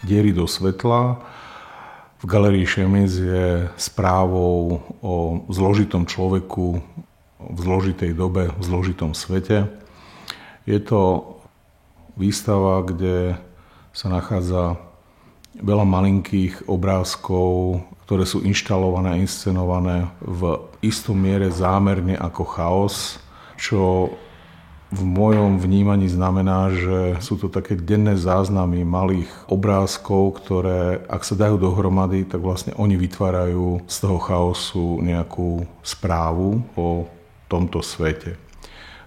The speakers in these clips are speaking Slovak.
Diery do svetla v galérii Šemec je správou o zložitom človeku v zložitej dobe, v zložitom svete. Je to výstava, kde sa nachádza veľa malinkých obrázkov, ktoré sú inštalované a inscenované v istom miere zámerne ako chaos, čo v mojom vnímaní znamená, že sú to také denné záznamy malých obrázkov, ktoré, ak sa dajú dohromady, tak vlastne oni vytvárajú z toho chaosu nejakú správu o tomto svete.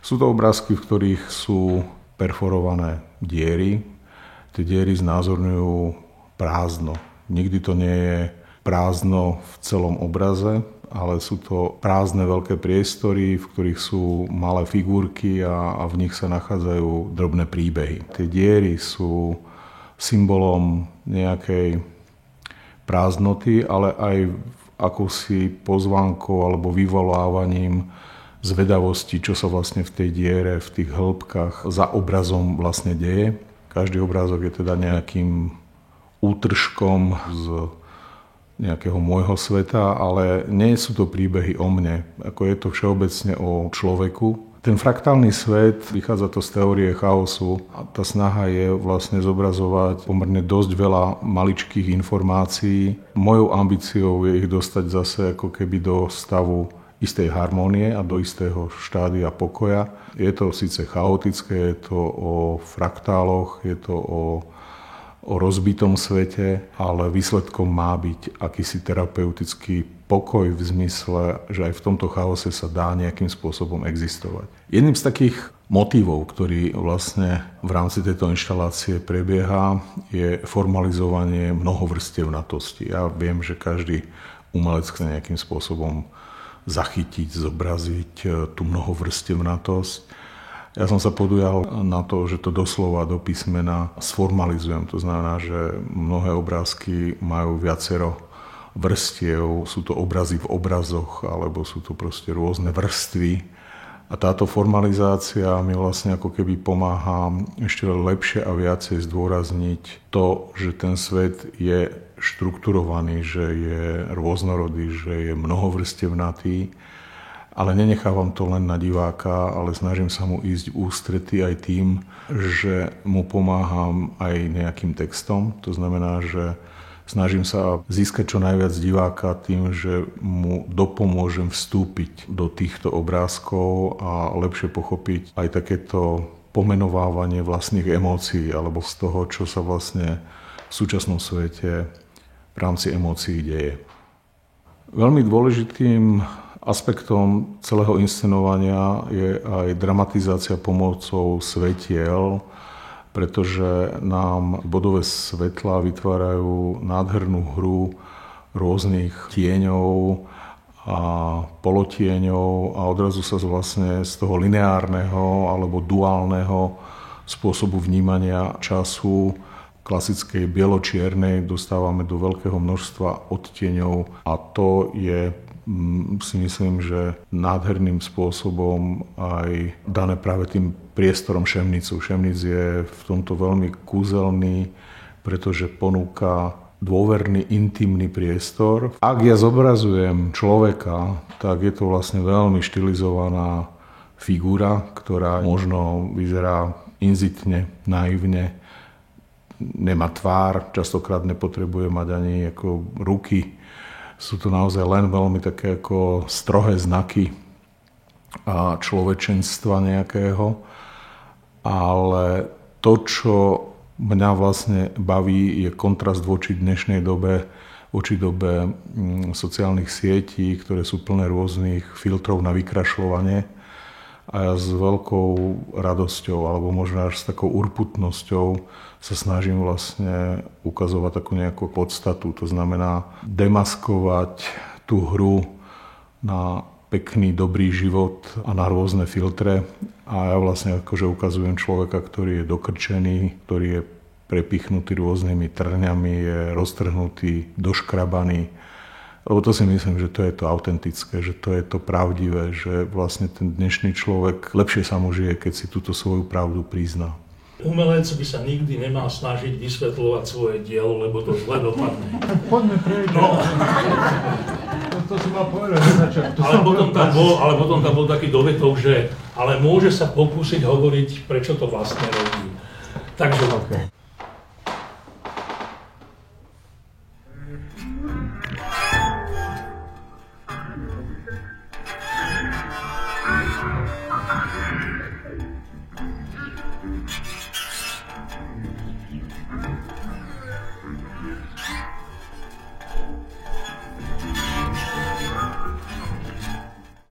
Sú to obrázky, v ktorých sú perforované diery. Tie diery znázorňujú prázdno. Nikdy to nie je prázdno v celom obraze, ale sú to prázdne veľké priestory, v ktorých sú malé figurky a v nich sa nachádzajú drobné príbehy. Tie diery sú symbolom nejakej prázdnoty, ale aj akousi pozvánkou alebo vyvolávaním zvedavosti, čo sa vlastne v tej diere, v tých hĺbkach za obrazom vlastne deje. Každý obrázok je teda nejakým útržkom z nejakého môjho sveta, ale nie sú to príbehy o mne, ako je to všeobecne o človeku. Ten fraktálny svet, vychádza to z teórie chaosu a tá snaha je vlastne zobrazovať pomerne dosť veľa maličkých informácií. Mojou ambíciou je ich dostať zase ako keby do stavu istej harmónie a do istého štádia pokoja. Je to síce chaotické, je to o fraktáloch, je to o rozbitom svete, ale výsledkom má byť akýsi terapeutický pokoj v zmysle, že aj v tomto chaose sa dá nejakým spôsobom existovať. Jedným z takých motívov, ktorý vlastne v rámci tejto inštalácie prebieha, je formalizovanie mnohovrstevnatosti. Ja viem, že každý umelec chce nejakým spôsobom zachytiť, zobraziť tú mnohovrstevnatosť. Ja som sa podujal na to, že to doslova do písmena sformalizujem. To znamená, že mnohé obrázky majú viacero vrstiev, sú to obrazy v obrazoch, alebo sú to proste rôzne vrstvy. A táto formalizácia mi vlastne ako keby pomáha ešte lepšie a viacej zdôrazniť to, že ten svet je štrukturovaný, že je rôznorodý, že je mnohovrstevnatý. Ale nenechávam to len na diváka, ale snažím sa mu ísť v ústrety aj tým, že mu pomáham aj nejakým textom. To znamená, že snažím sa získať čo najviac diváka tým, že mu dopomôžem vstúpiť do týchto obrázkov a lepšie pochopiť aj takéto pomenovávanie vlastných emócií alebo z toho, čo sa vlastne v súčasnom svete v rámci emócií deje. Veľmi dôležitým aspektom celého inscenovania je aj dramatizácia pomocou svetiel, pretože nám bodové svetlá vytvárajú nádhernú hru rôznych tieňov a polotieňov a odrazu sa vlastne z toho lineárneho alebo duálneho spôsobu vnímania času klasickej bielo-čiernej dostávame do veľkého množstva odtieňov a to je, si myslím, že nádherným spôsobom aj dané práve tým priestorom Šemnicu. Šemnic je v tomto veľmi kúzelný, pretože ponúka dôverný, intimný priestor. Ak ja zobrazujem človeka, tak je to vlastne veľmi štilizovaná figura, ktorá možno vyzerá inzitne, naivne, nemá tvár, častokrát nepotrebuje mať ani ako ruky. Sú to naozaj len veľmi také ako strohé znaky a človečenstva nejakého. Ale to, čo mňa vlastne baví, je kontrast voči dnešnej dobe, voči dobe sociálnych sietí, ktoré sú plné rôznych filtrov na vykrašľovanie. A ja s veľkou radosťou, alebo možno až s takou urputnosťou sa snažím vlastne ukazovať takú nejakú podstatu. To znamená demaskovať tú hru na pekný, dobrý život a na rôzne filtre. A ja vlastne akože ukazujem človeka, ktorý je dokrčený, ktorý je prepichnutý rôznymi trňami, je roztrhnutý, doškrabaný. Lebo to si myslím, že to je to autentické, že to je to pravdivé, že vlastne ten dnešný človek lepšie sa mu žije, keď si túto svoju pravdu prizná. Umelec by sa nikdy nemal snažiť vysvetľovať svoje dielo, lebo to zle dopadne. Poďme prejsť. No. To si mal povedať na začiatku. Ale potom tam bol taký dovetok, že ale môže sa pokúsiť hovoriť, prečo to vlastne robí. Takže